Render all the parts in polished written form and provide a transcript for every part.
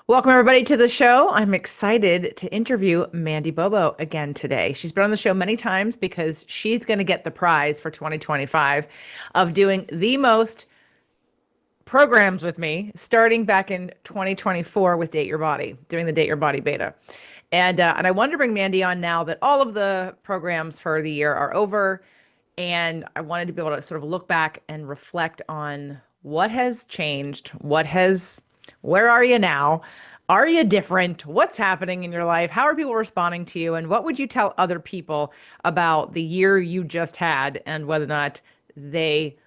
Welcome, everybody, to the show. I'm excited to interview Mandy Bobo again today. She's been on the show many times because she's going to get the prize for 2025 of doing the most programs with me, starting back in 2024 with Date Your Body, doing the Date Your Body beta. And I wanted to bring Mandy on now that all of the programs for the year are over. And I wanted to be able to sort of look back and reflect on what has changed, where are you now? Are you different? What's happening in your life? How are people responding to you? And what would you tell other people about the year you just had and whether or not they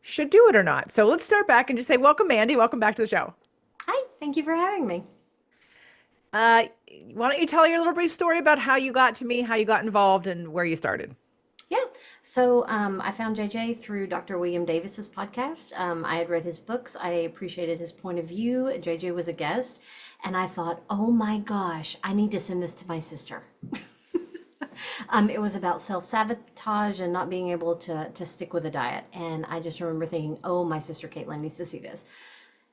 should do it or not? So let's start back and just say, welcome, Mandy. Welcome back to the show. Hi, thank you for having me. Uh, why don't you tell your little brief story about how you got to me, how you got involved, and where you started? Yeah, I found JJ through Dr. William Davis's podcast. I had read his books. I appreciated his point of view. JJ was a guest, and I thought, oh my gosh, I need to send this to my sister. It was about self-sabotage and not being able to stick with a diet. And I just remember thinking, oh, my sister Caitlin needs to see this.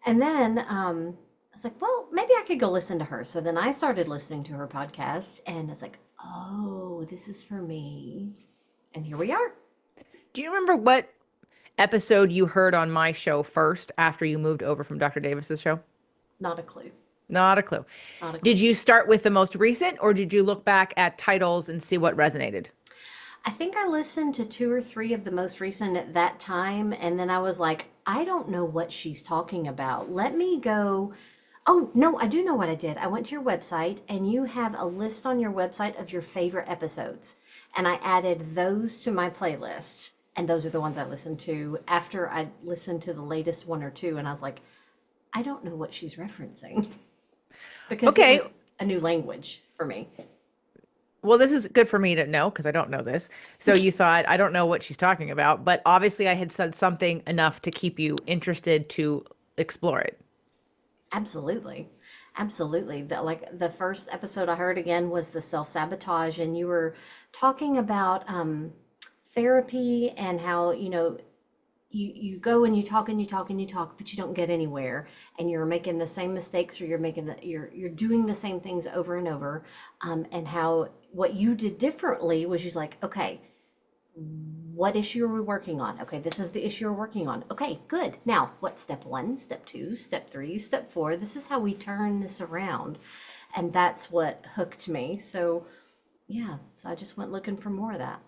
And then I was like, well, maybe I could go listen to her. So then I started listening to her podcast, and it's like, oh, this is for me. And here we are. Do you remember what episode you heard on my show first after you moved over from Dr. Davis's show? Not a clue. Not a clue. Not a Did clue. you start with the most recent or did you look back at titles and see what resonated? I think I listened to two or three of the most recent at that time, and then I was like, I don't know what she's talking about. Let me go. Oh, no, I do know what I did. I went to your website, and you have a list on your website of your favorite episodes. And I added those to my playlist. And those are the ones I listened to after I listened to the latest one or two. And I was like, I don't know what she's referencing because it Okay. was a new language for me. Well, this is good for me to know because I don't know this. So you thought, I don't know what she's talking about, but obviously I had said something enough to keep you interested to explore it. Absolutely. Absolutely. Like the first episode I heard again was the self-sabotage, and you were talking about therapy and how, you go and you talk and you talk and you talk, but you don't get anywhere, and you're making the same mistakes, or you're doing the same things over and over, and how what you did differently was just like, okay, what issue are we working on? Okay, this is the issue we're working on. Okay, good. Now, what step one, step two, step three, step four? This is how we turn this around. And that's what hooked me. So, yeah, so I just went looking for more of that.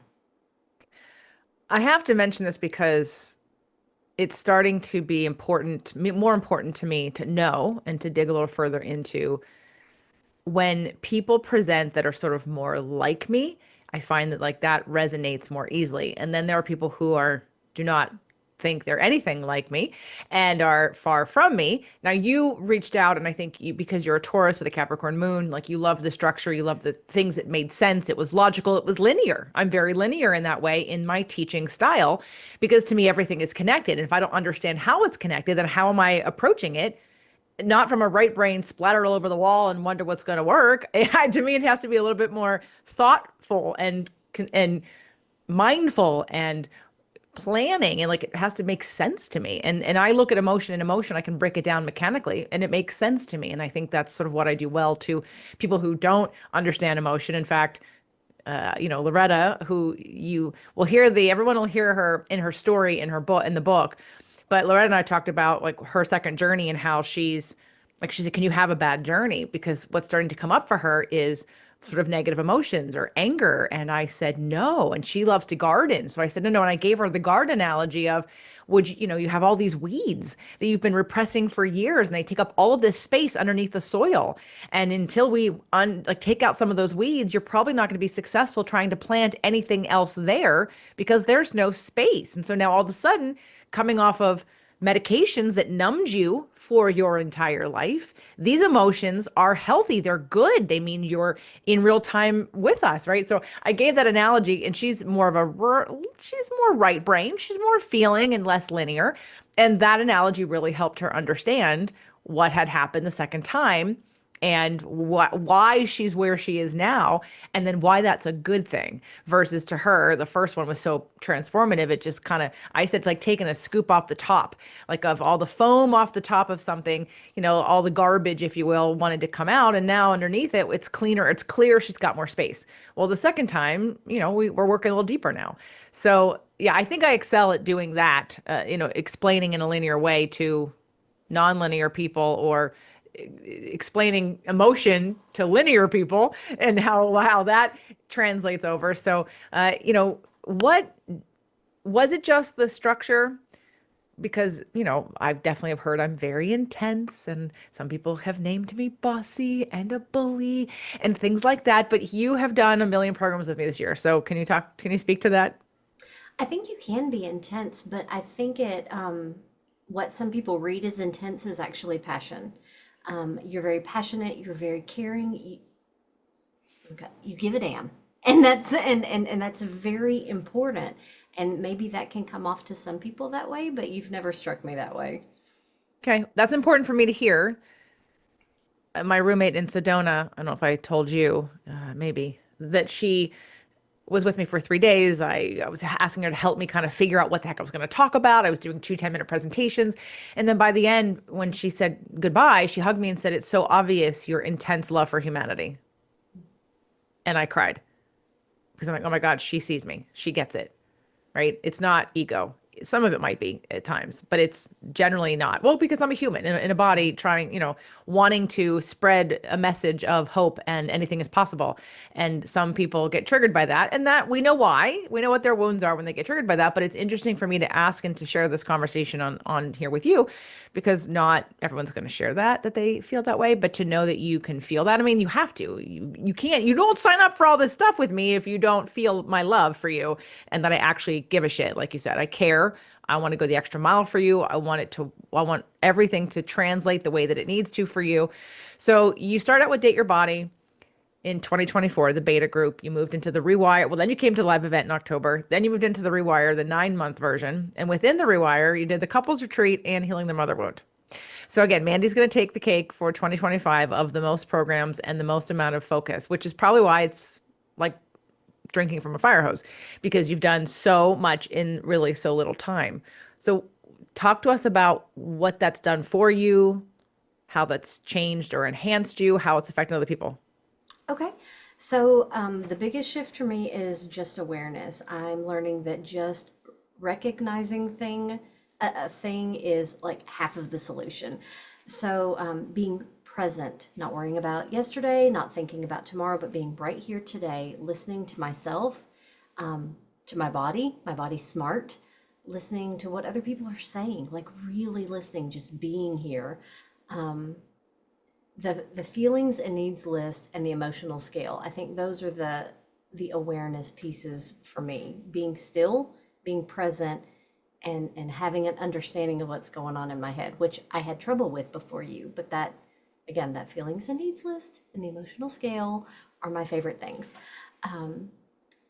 I have to mention this because it's starting to be important, more important to me to know and to dig a little further into when people present that are sort of more like me. I find that like that resonates more easily. And then there are people who are do not think they're anything like me and are far from me. Now you reached out and I think you because you're a Taurus with a Capricorn moon, like you love the structure, you love the things that made sense, it was logical, it was linear. I'm very linear in that way in my teaching style because to me everything is connected. And if I don't understand how it's connected, then how am I approaching it? Not from a right brain splattered all over the wall and wonder what's going to work. To me, it has to be a little bit more thoughtful and mindful and planning, and like it has to make sense to me. And I look at emotion and emotion, I can break it down mechanically, and it makes sense to me. And I think that's sort of what I do well to people who don't understand emotion. In fact, Loretta, who you will hear everyone will hear her in her story in the book. But Loretta and I talked about like her second journey and how she said, can you have a bad journey? Because what's starting to come up for her is sort of negative emotions or anger. And I said, no. And she loves to garden. So I said, no, no. And I gave her the garden analogy of, you have all these weeds that you've been repressing for years and they take up all of this space underneath the soil. And until we take out some of those weeds, you're probably not going to be successful trying to plant anything else there because there's no space. And so now all of a sudden, coming off of medications that numbed you for your entire life. These emotions are healthy. They're good. They mean you're in real time with us, right? So I gave that analogy, and she's she's more right brain. She's more feeling and less linear. And that analogy really helped her understand what had happened the second time and why she's where she is now, and then why that's a good thing. Versus to her, the first one was so transformative. It just kind of, I said, it's like taking a scoop off the top, like of all the foam off the top of something, all the garbage, if you will, wanted to come out. And now underneath it, it's cleaner, it's clear, she's got more space. Well, the second time, we're working a little deeper now. So, yeah, I think I excel at doing that, explaining in a linear way to nonlinear people, or explaining emotion to linear people, and how that translates over. So, what was it, just the structure? Because, I've definitely have heard I'm very intense, and some people have named me bossy and a bully and things like that. But you have done a million programs with me this year. So can you speak to that? I think you can be intense, but I think what some people read as intense is actually passion. You're very passionate, you're very caring, okay, you give a damn. And that's very important. And maybe that can come off to some people that way, but you've never struck me that way. Okay, that's important for me to hear. My roommate in Sedona, I don't know if I told you, maybe, that she was with me for 3 days. I was asking her to help me kind of figure out what the heck I was going to talk about. I was doing 2 10-minute presentations. And then by the end, when she said goodbye, she hugged me and said, "It's so obvious your intense love for humanity." And I cried because I'm like, oh my God, she sees me. She gets it, right? It's not ego. Some of it might be at times, but it's generally not. Well, because I'm a human in a body trying, wanting to spread a message of hope and anything is possible. And some people get triggered by that. And that we know why. We know what their wounds are when they get triggered by that. But it's interesting for me to ask and to share this conversation on here with you, because not everyone's going to share that they feel that way. But to know that you can feel that, I mean, you have to. You can't, you don't sign up for all this stuff with me if you don't feel my love for you, and that I actually give a shit. Like you said, I care. I want to go the extra mile for you. I want everything to translate the way that it needs to for you. So you start out with Date Your Body in 2024, the beta group. You moved into the Rewire. Well, then you came to the live event in October. Then you moved into the Rewire, the 9-month version. And within the Rewire, you did the couples retreat and healing the mother wound. So again, Mandy's going to take the cake for 2025 of the most programs and the most amount of focus, which is probably why it's like drinking from a fire hose, because you've done so much in really so little time. So talk to us about what that's done for you, how that's changed or enhanced you, how it's affecting other people. Okay. So the biggest shift for me is just awareness. I'm learning that just recognizing a thing is like half of the solution. So being present, not worrying about yesterday, not thinking about tomorrow, but being right here today, listening to myself, to my body's smart, listening to what other people are saying, like really listening, just being here. Um, the feelings and needs list and the emotional scale. I think those are the awareness pieces for me. Being still, being present, and having an understanding of what's going on in my head, which I had trouble with before you. But that, again, that feelings and needs list and the emotional scale are my favorite things. Um,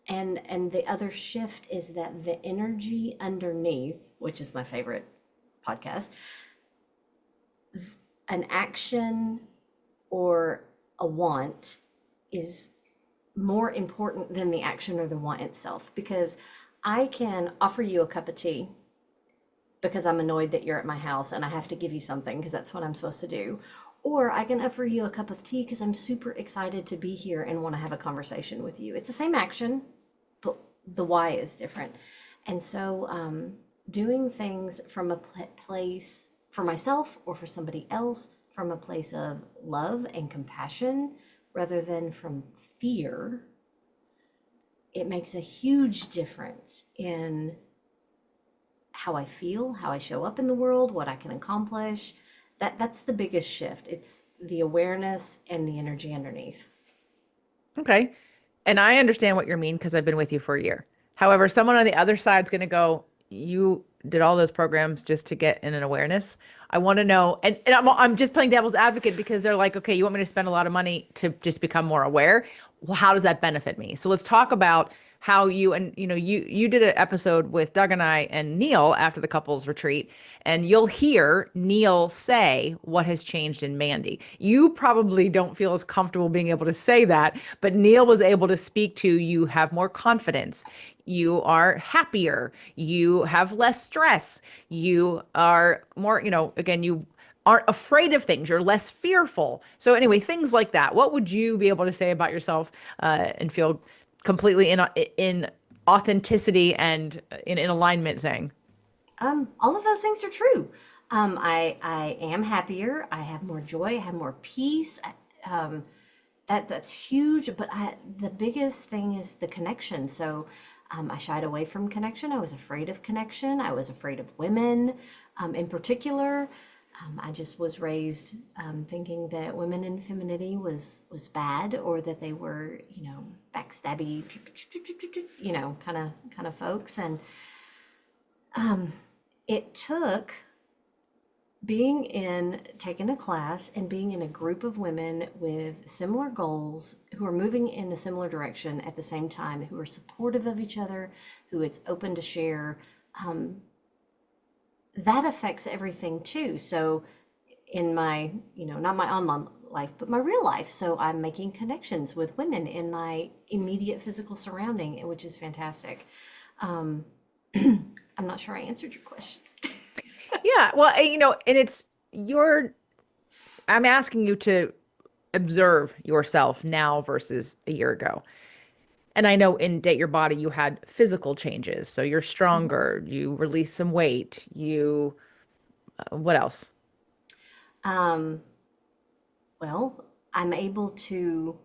and the other shift is that the energy underneath, which is my favorite podcast, an action or a want is more important than the action or the want itself, because I can offer you a cup of tea because I'm annoyed that you're at my house and I have to give you something because that's what I'm supposed to do. Or I can offer you a cup of tea because I'm super excited to be here and want to have a conversation with you. It's the same action, but the why is different. And so doing things from a place for myself or for somebody else, from a place of love and compassion rather than from fear, it makes a huge difference in how I feel, how I show up in the world, what I can accomplish. That's the biggest shift. It's the awareness and the energy underneath. Okay. And I understand what you mean because I've been with you for a year. However, someone on the other side is going to go, you did all those programs just to get in an awareness. I want to know, and I'm just playing devil's advocate because they're like, okay, you want me to spend a lot of money to just become more aware? Well, how does that benefit me? So let's talk about how you and you did an episode with Doug and I and Neil after the couples retreat, and you'll hear Neil say what has changed in Mandy. You probably don't feel as comfortable being able to say that, but Neil was able to speak to you have more confidence. You are happier. You have less stress. You are more, again, you aren't afraid of things. You're less fearful. So anyway, things like that. What would you be able to say about yourself and feel completely in authenticity and in alignment saying? All of those things are true. I am happier. I have more joy. I have more peace. That's huge. But the biggest thing is the connection. So I shied away from connection. I was afraid of connection. I was afraid of women, in particular. I just was raised thinking that women in femininity was bad, or that they were, backstabby, kind of folks. And um, it took taking a class and being in a group of women with similar goals who are moving in a similar direction at the same time, who are supportive of each other, who it's open to share. Um, that affects everything too. So in my, not my online life, but my real life. So I'm making connections with women in my immediate physical surrounding, which is fantastic. Um, I'm not sure I answered your question. Yeah, well, and it's your, I'm asking you to observe yourself now versus a year ago. And I know in Date Your Body, you had physical changes. So you're stronger, you release some weight, what else? Um, well, I'm able to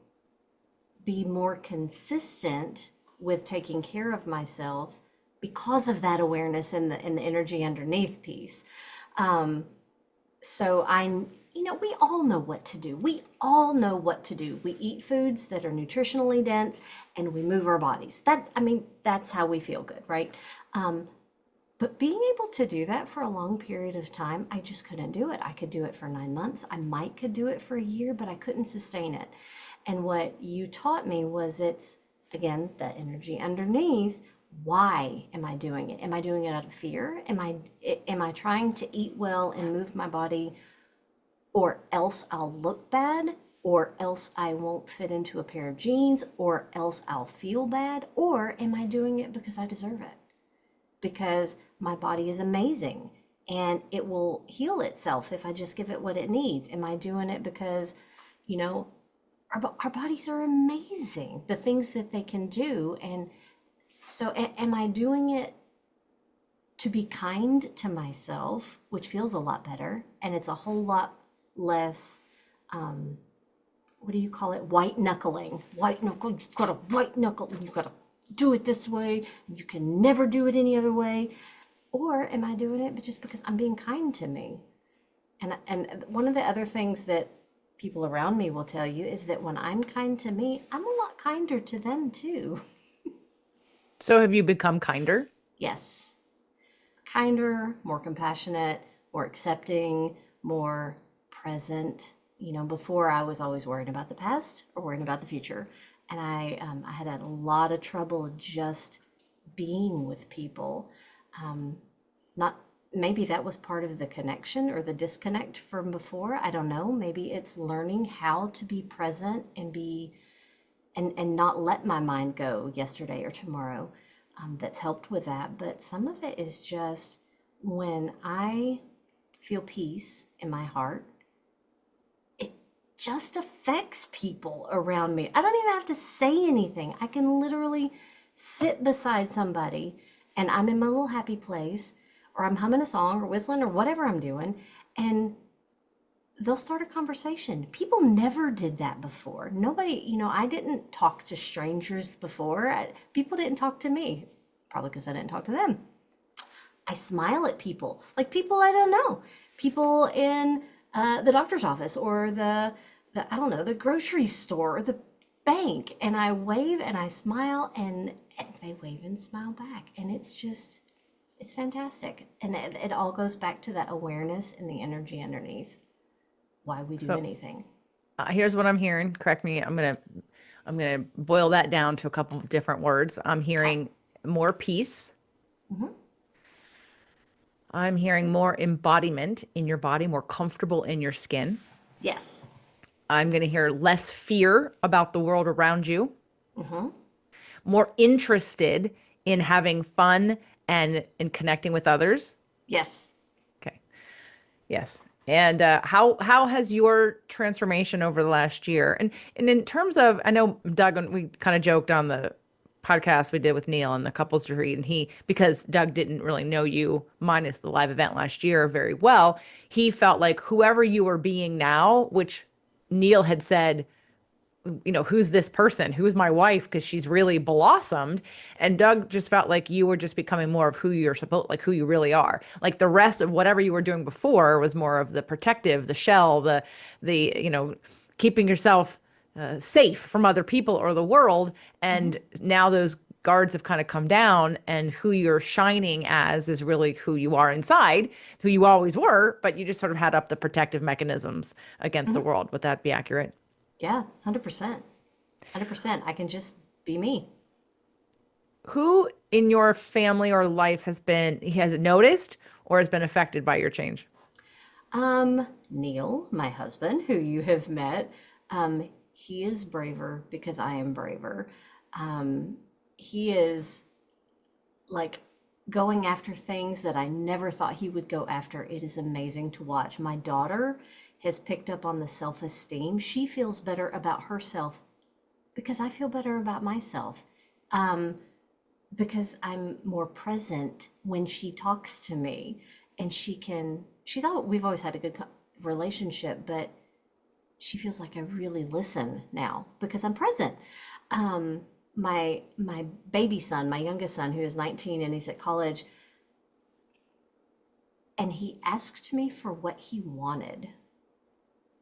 be more consistent with taking care of myself because of that awareness and the energy underneath piece. Um, so we all know what to do. We all know what to do. We eat foods that are nutritionally dense and we move our bodies. That's how we feel good, right? Um, but being able to do that for a long period of time, I just couldn't do it. I could do it for 9 months. I might could do it for a year, but I couldn't sustain it. And what you taught me was it's, again, that energy underneath. Why am I doing it? Am I doing it out of fear? Am I trying to eat well and move my body, or else I'll look bad, or else I won't fit into a pair of jeans, or else I'll feel bad? Or am I doing it because I deserve it? Because my body is amazing and it will heal itself if I just give it what it needs. Am I doing it because, you know, our bodies are amazing, the things that they can do? And so, am I doing it to be kind to myself, which feels a lot better, and it's a whole lot less, um, what do you call it? White knuckling. White knuckle, you've got to white knuckle, you've got to do it this way, you can never do it any other way. Or am I doing it just because I'm being kind to me? And one of the other things that people around me will tell you is that when I'm kind to me, I'm a lot kinder to them too. So have you become kinder? Yes, kinder, more compassionate, more accepting, more present. Before I was always worrying about the past or worrying about the future, and I had a lot of trouble just being with people. Um, Not Maybe that was part of the connection or the disconnect from before. I don't know. Maybe it's learning how to be present and be and not let my mind go yesterday or tomorrow. That's helped with that. But some of it is just when I feel peace in my heart, it just affects people around me. I don't even have to say anything. I can literally sit beside somebody and I'm in my little happy place, or I'm humming a song or whistling or whatever I'm doing, and they'll start a conversation. People never did that before. Nobody, I didn't talk to strangers before. People didn't talk to me, probably because I didn't talk to them. I smile at people, like people I don't know, people in the doctor's office, or the I don't know, the grocery store or the bank, and I wave and I smile, and they wave and smile back, and it's fantastic, and it all goes back to that awareness and the energy underneath why we do So anything. here's what I'm hearing. Correct me. I'm going to boil that down to a couple of different words. I'm Okay. hearing more peace. Hmm. I'm hearing more embodiment in your body, more comfortable in your skin. Yes. I'm going to hear less fear about the world around you, Hmm. more interested in having fun and in connecting with others. Yes. Okay. Yes. And how has your transformation over the last year? And in terms of, I know Doug, and we kind of joked on the podcast we did with Neil and the couples retreat, and he, because Doug didn't really know you minus the live event last year very well, he felt like whoever you are being now, which Neil had said, who's this person? Who's my wife? Because she's really blossomed. And Doug just felt like you were just becoming more of who you're supposed, like who you really are. Like the rest of whatever you were doing before was more of the protective, the shell, the keeping yourself safe from other people or the world. Hmm. And now those guards have kind of come down, and who you're shining as is really who you are inside, who you always were, but you just sort of had up the protective mechanisms against the Hmm. world. Would that be accurate? Yeah, 100%. 100%. I can just be me. Who in your family or life has noticed or has been affected by your change? Neil, my husband, who you have met, he is braver because I am braver. He is like going after things that I never thought he would go after. It is amazing to watch. My daughter has picked up on the self-esteem. She feels better about herself because I feel better about myself. Um, because I'm more present when she talks to me, and we've always had a good relationship, but she feels like I really listen now because I'm present. Um, my baby son, my youngest son, who is 19 and he's at college, and he asked me for what he wanted.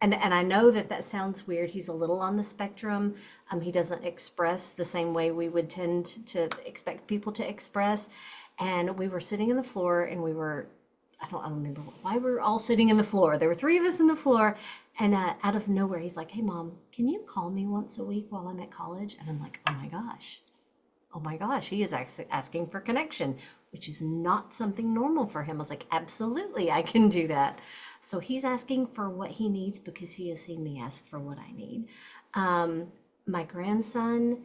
And I know that that sounds weird. He's a little on the spectrum. He doesn't express the same way we would tend to expect people to express. And we were sitting in the floor, and I don't remember why we were all sitting in the floor. There were three of us in the floor, and out of nowhere, he's like, "Hey, Mom, can you call me once a week while I'm at college?" And I'm like, "Oh my gosh." Oh my gosh, he is asking for connection, which is not something normal for him. I was like, absolutely, I can do that. So he's asking for what he needs because he has seen me ask for what I need. Um, my grandson,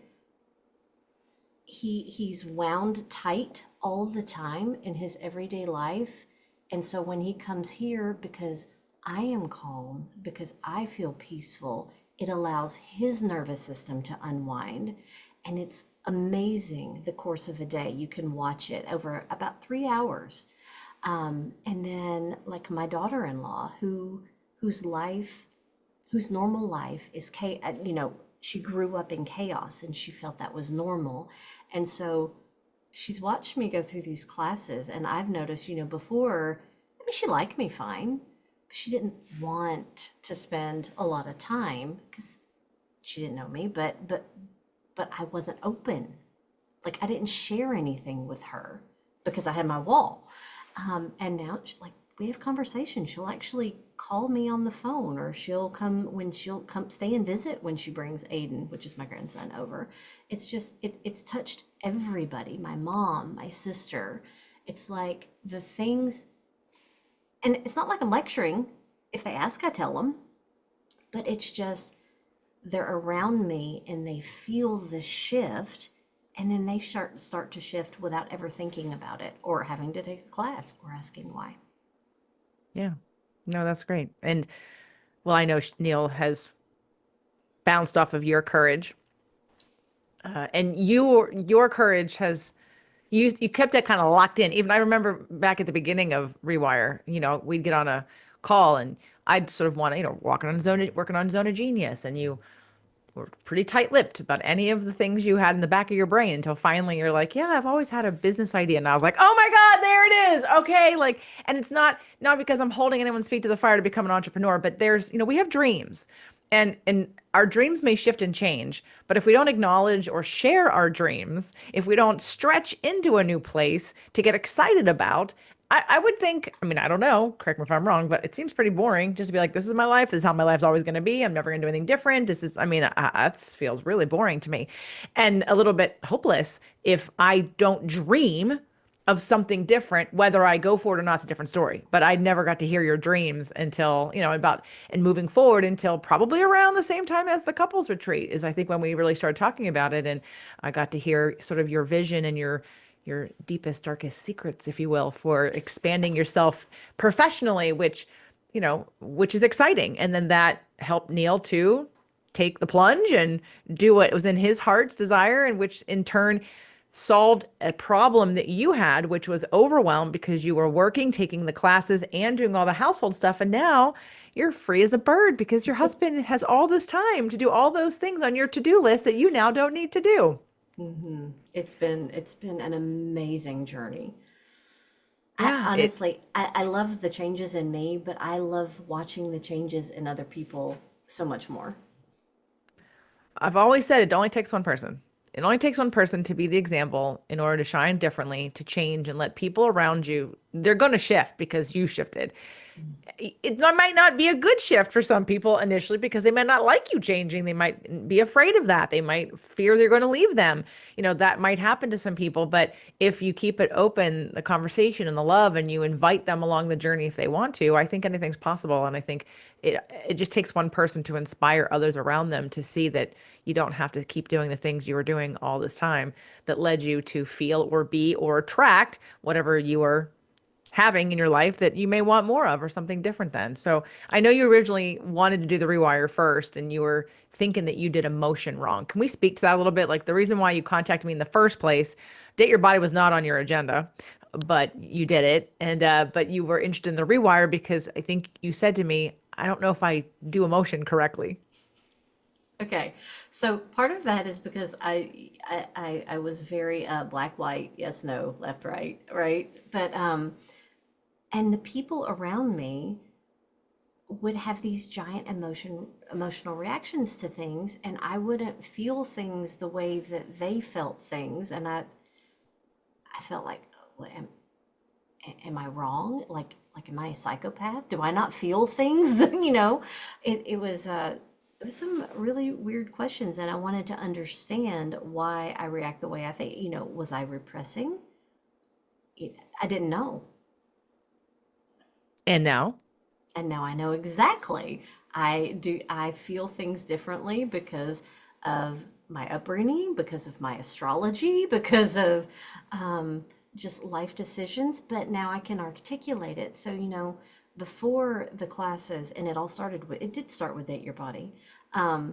he's wound tight all the time in his everyday life. And so when he comes here, because I am calm, because I feel peaceful, it allows his nervous system to unwind. And it's amazing the course of a day. You can watch it over about 3 hours. And then like my daughter-in-law, whose life whose normal life is she grew up in chaos and she felt that was normal. And so she's watched me go through these classes, and I've noticed, before, I mean, she liked me fine, but she didn't want to spend a lot of time because she didn't know me, but I wasn't open. Like I didn't share anything with her because I had my wall. And now, like, we have conversations. She'll actually call me on the phone, or she'll come stay and visit when she brings Aiden, which is my grandson, over. It's just it's touched everybody. My mom, my sister. It's like the things, and it's not like I'm lecturing. If they ask, I tell them. But it's just they're around me and they feel the shift, and then they start to shift without ever thinking about it or having to take a class or asking why. Yeah. No, that's great. And well, I know Neil has bounced off of your courage, and your courage has you kept it kind of locked in. Even I remember back at the beginning of Rewire, we'd get on a call, and I'd sort of want to, working on Zone of Genius, and you were pretty tight-lipped about any of the things you had in the back of your brain until finally you're like, yeah, I've always had a business idea. And I was like, oh my God, there it is. Okay. Like, and it's not because I'm holding anyone's feet to the fire to become an entrepreneur, but we have dreams, and our dreams may shift and change, but if we don't acknowledge or share our dreams, if we don't stretch into a new place to get excited about, I would think, I mean, I don't know, correct me if I'm wrong, but it seems pretty boring just to be like, this is my life. This is how my life's always going to be. I'm never going to do anything different. This is, I mean, that feels really boring to me and a little bit hopeless if I don't dream of something different, whether I go for it or not, it's a different story. But I never got to hear your dreams until, about and moving forward until probably around the same time as the couples retreat is I think when we really started talking about it. And I got to hear sort of your vision and your deepest, darkest secrets, if you will, for expanding yourself professionally, which is exciting. And then that helped Neil to take the plunge and do what was in his heart's desire, and which in turn solved a problem that you had, which was overwhelmed because you were working, taking the classes, and doing all the household stuff. And now you're free as a bird because your husband has all this time to do all those things on your to-do list that you now don't need to do. It's been an amazing journey. I Yeah, honestly, I love the changes in me, but I love watching the changes in other people so much more. I've always said it only takes one person. It only takes one person to be the example in order to shine differently, to change and let people around you, they're going to shift because you shifted. It might not be a good shift for some people initially because they might not like you changing. They might be afraid of that. They might fear they're going to leave them. That might happen to some people. But if you keep it open, the conversation and the love, and you invite them along the journey if they want to, I think anything's possible. And I think it just takes one person to inspire others around them to see that you don't have to keep doing the things you were doing all this time that led you to feel or be or attract whatever you were having in your life that you may want more of or something different then. So I know you originally wanted to do the rewire first and you were thinking that you did emotion wrong. Can we speak to that a little bit? Like the reason why you contacted me in the first place, date your body was not on your agenda, but you did it. And but you were interested in the rewire because I think you said to me, I don't know if I do emotion correctly. Okay, so part of that is because I was very black, white, yes, no, left, right, right. But and the people around me would have these giant emotional reactions to things, and I wouldn't feel things the way that they felt things, and I felt like, "What am I wrong? Like am I a psychopath? Do I not feel things?" It was some really weird questions, and I wanted to understand why I react the way I think. Was I repressing? I didn't know. And now, And now I know exactly. I feel things differently because of my upbringing, because of my astrology, because of just life decisions, but now I can articulate it. So, before the classes, and it did start with Date Your Body. I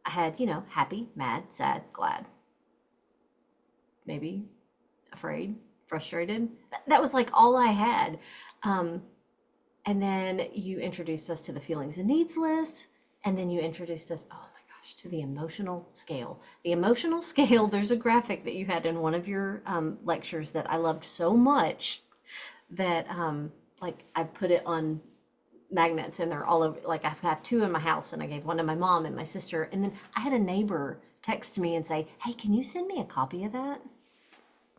had, happy, mad, sad, glad, maybe afraid, frustrated. That was like all I had. Um, and then you introduced us to the feelings and needs list. And then you introduced us, oh my gosh, to the emotional scale. The emotional scale, there's a graphic that you had in one of your lectures that I loved so much that like I put it on magnets and they're all over. Like I have two in my house and I gave one to my mom and my sister. And then I had a neighbor text me and say, hey, can you send me a copy of that?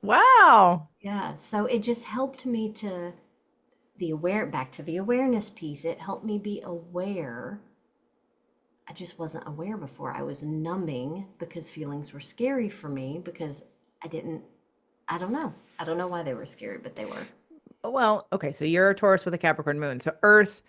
wow. Yeah. So it just helped me to back to the awareness piece. It helped me be aware. I just wasn't aware before. I was numbing because feelings were scary for me because I didn't, I don't know. I don't know why they were scary, but they were. Well, okay, so you're a Taurus with a Capricorn moon. So Earth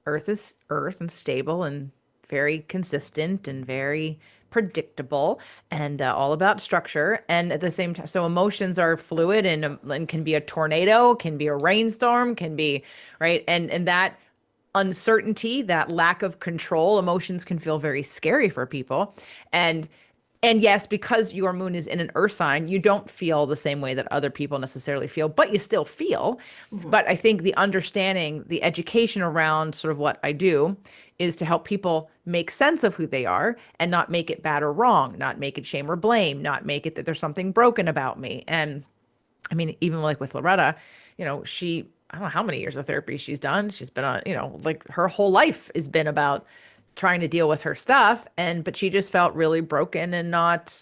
is Earth and stable and very consistent and very predictable and all about structure. And at the same time, so emotions are fluid and can be a tornado, can be a rainstorm, can be right. And that uncertainty, that lack of control, emotions can feel very scary for people. And and yes, because your moon is in an earth sign, you don't feel the same way that other people necessarily feel, but you still feel. Mhm. But I think the understanding, the education around sort of what I do is to help people make sense of who they are and not make it bad or wrong, not make it shame or blame, not make it that there's something broken about me. And I mean, even like with Loretta, I don't know how many years of therapy she's done. She's been on, like her whole life has been about trying to deal with her stuff. But she just felt really broken and not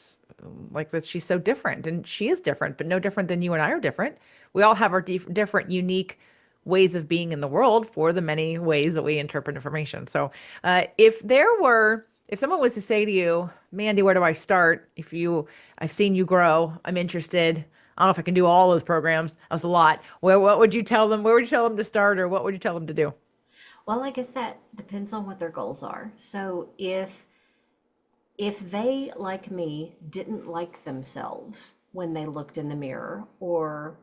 like that she's so different. And she is different, but no different than you and I are different. we all have our different, unique ways of being in the world for the many ways that we interpret information. So, if someone was to say to you, Mandy, where do I start? I've seen you grow. I'm interested. I don't know if I can do all those programs. That was a lot. What would you tell them? Where would you tell them to start, or what would you tell them to do? Well, I guess that depends on what their goals are. So if they, like me, didn't like themselves when they looked in the mirror, or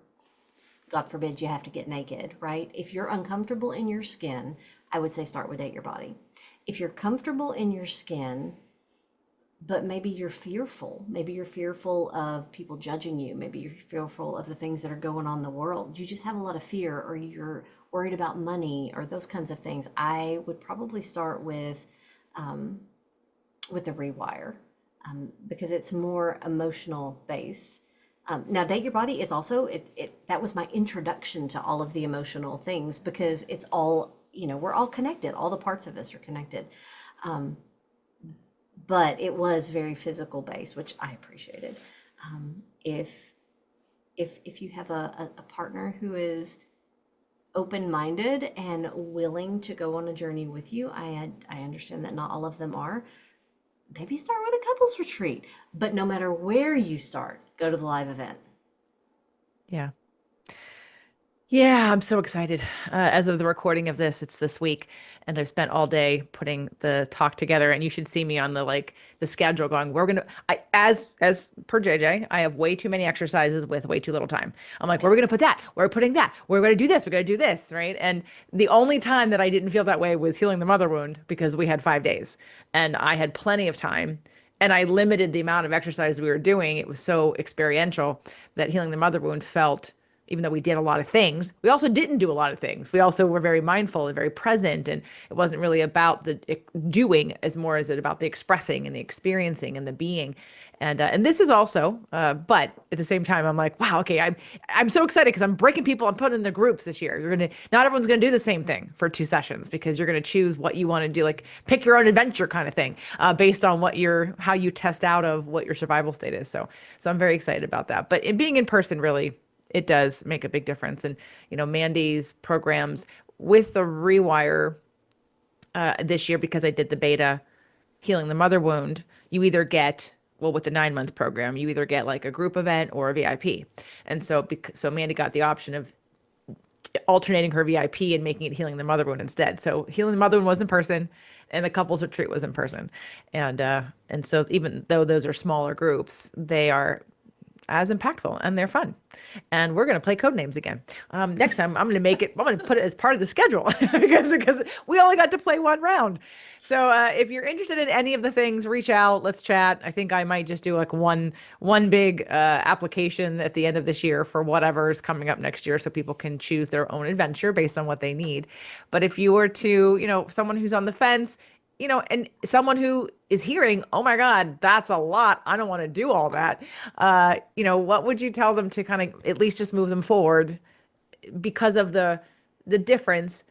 God forbid you have to get naked, right? If you're uncomfortable in your skin, I would say start with Date Your Body. If you're comfortable in your skin, but maybe you're fearful of people judging you, maybe you're fearful of the things that are going on in the world, you just have a lot of fear, or you're worried about money or those kinds of things, I would probably start um, with the Rewire, because it's more emotional based. Now, Date Your Body is also that was my introduction to all of the emotional things, because it's all, we're all connected. All the parts of us are connected. Um, but it was very physical based, which I appreciated. If if you have a partner who is open minded and willing to go on a journey with you, I understand that not all of them are. Maybe start with a couples retreat, but no matter where you start, go to the live event. Yeah. Yeah, I'm so excited. As of the recording of this, it's this week, and I've spent all day putting the talk together. And you should see me on the schedule going. As per JJ, I have way too many exercises with way too little time. I'm like, where are we gonna put that? We're putting that. We're gonna do this. We're gonna do this, right? And the only time that I didn't feel that way was healing the mother wound, because we had 5 days, and I had plenty of time. And I limited the amount of exercise we were doing. It was so experiential that healing the mother wound felt, even though we did a lot of things, we also didn't do a lot of things. We also were very mindful and very present. And it wasn't really about the doing as more as it about the expressing and the experiencing and the being. And this is also, but at the same time, I'm like, wow, okay, I'm so excited because I'm breaking people. I'm putting in the groups this year. Not everyone's gonna do the same thing for 2 sessions, because you're gonna choose what you want to do, like pick your own adventure kind of thing, based on how you test out of what your survival state is. So I'm very excited about that. But in being in person, really, it does make a big difference. And, Mandy's programs with the Rewire, this year, because I did the beta healing the mother wound, you either get, well, with the 9 month program, you either get like a group event or a VIP. And so Mandy got the option of alternating her VIP and making it healing the mother wound instead. So healing the mother wound was in person, and the couples retreat was in person. And so even though those are smaller groups, they are as impactful, and they're fun. And we're going to play code names again. Next time, I'm going to put it as part of the schedule, because we only got to play one round. So if you're interested in any of the things, reach out. Let's chat. I think I might just do like one big application at the end of this year for whatever is coming up next year, so people can choose their own adventure based on what they need. But if you were to, someone who's on the fence, and someone who is hearing, oh my God, that's a lot, I don't want to do all that. What would you tell them to kind of at least just move them forward, because of the difference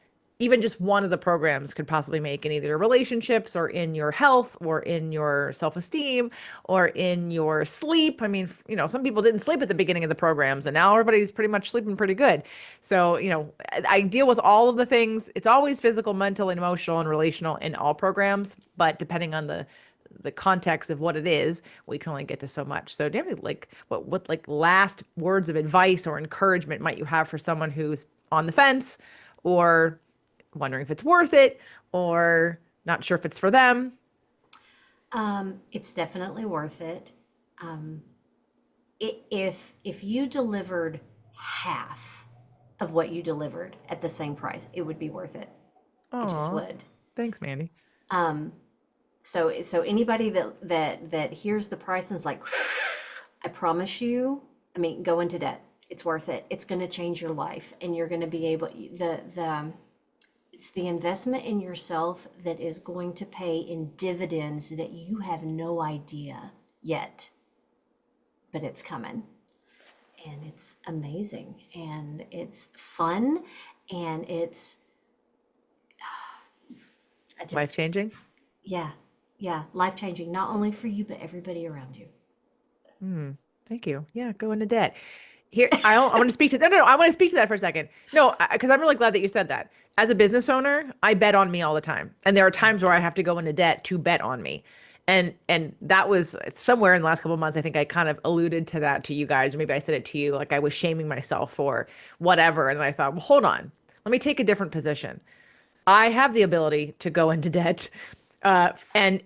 even just one of the programs could possibly make in either your relationships, or in your health, or in your self-esteem, or in your sleep. I mean, some people didn't sleep at the beginning of the programs, and now everybody's pretty much sleeping pretty good. So, I deal with all of the things. It's always physical, mental, and emotional, and relational in all programs, but depending on the context of what it is, we can only get to so much. So do you have any, like, what like last words of advice or encouragement might you have for someone who's on the fence, or wondering if it's worth it, or not sure if it's for them? It's definitely worth it. Um, if you delivered half of what you delivered at the same price, it would be worth it. It just Oh, would. thanks, Mandy. Um, so anybody that hears the price and is like, I promise you, I mean, go into debt. It's worth it. It's going to change your life, and you're going to be able, the it's the investment in yourself that is going to pay in dividends that you have no idea yet, but it's coming. And it's amazing, and it's fun, and it's, I just, Life changing. yeah, yeah, life changing, not only for you, but everybody around you. Hmm. Thank you. Yeah, go into debt. Here, I want to speak to no, I want to speak to that for a second. No, because I'm really glad that you said that. As a business owner, I bet on me all the time, and there are times where I have to go into debt to bet on me, and that was somewhere in the last couple of months. I think I kind of alluded to that to you guys, or maybe I said it to you, like I was shaming myself for whatever, and then I thought, well, hold on, let me take a different position. I have the ability to go into debt, and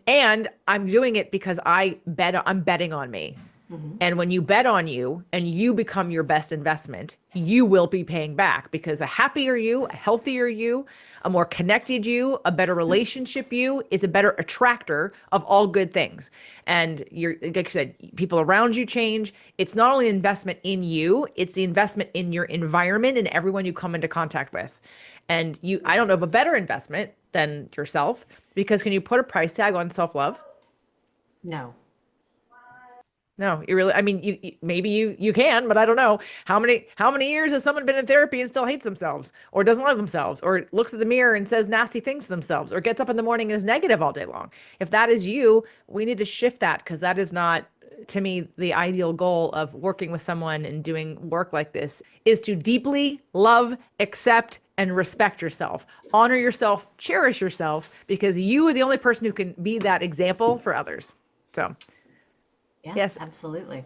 I'm doing it because I'm betting on me. Hmm. And when you bet on you and you become your best investment, you will be paying back because a happier you, a healthier you, a more connected you, a better relationship you is a better attractor of all good things. And you're, like I said, people around you change. It's not only investment in you, it's the investment in your environment and everyone you come into contact with. And I don't know of a better investment than yourself because can you put a price tag on self-love? No. No, you really, I mean, maybe you can, but I don't know. How many years has someone been in therapy and still hates themselves or doesn't love themselves or looks at the mirror and says nasty things to themselves or gets up in the morning and is negative all day long? If that is you, we need to shift that because that is not, to me, the ideal goal of working with someone and doing work like this is to deeply love, accept, and respect yourself. Honor yourself, cherish yourself because you are the only person who can be that example for others. So, Yeah, yes. absolutely.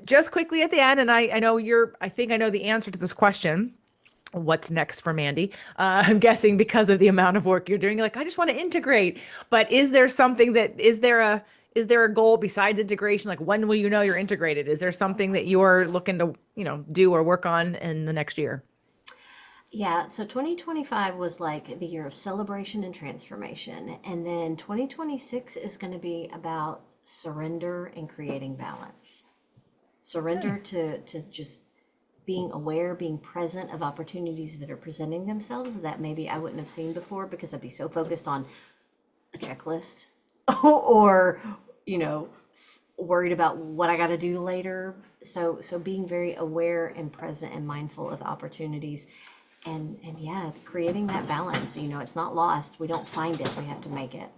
Just quickly at the end, and I know I think I know the answer to this question. What's next for Mandy? I'm guessing because of the amount of work you're doing, you're like, I just want to integrate. But is there a goal besides integration? Like when will you know you're integrated? Is there something that you're looking to, do or work on in the next year? Yeah, so 2025 was like the year of celebration and transformation. And then 2026 is going to be about surrender and creating balance. Surrender Nice. to just being aware, being present of opportunities that are presenting themselves that maybe I wouldn't have seen before because I'd be so focused on a checklist or, you know, worried about what I got to do later. So being very aware and present and mindful of the opportunities and yeah, creating that balance. It's not lost. We don't find it. We have to make it.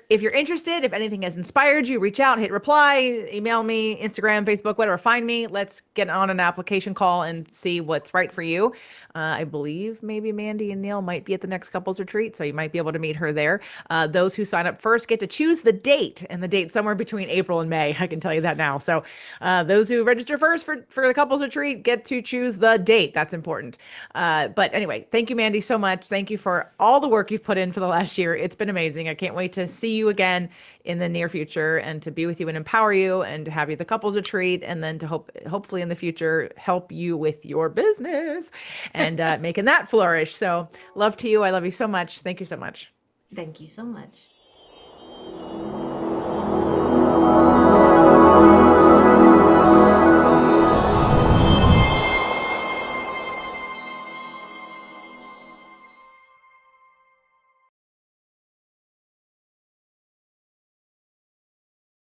If you're interested, if anything has inspired you, reach out, hit reply, email me, Instagram, Facebook, whatever, find me. Let's get on an application call and see what's right for you. I believe maybe Mandy and Neil might be at the next couples retreat, so you might be able to meet her there. Those who sign up first get to choose the date, and the date somewhere between April and May. I can tell you that now. So those who register first for the couples retreat get to choose the date. That's important. But anyway, thank you, Mandy, so much. Thank you for all the work you've put in for the last year. It's been amazing. I can't wait to see you again in the near future and to be with you and empower you and to have you at the couples retreat and then to hopefully in the future help you with your business and making that flourish. So love to you. I love you so much. Thank you so much. Thank you so much.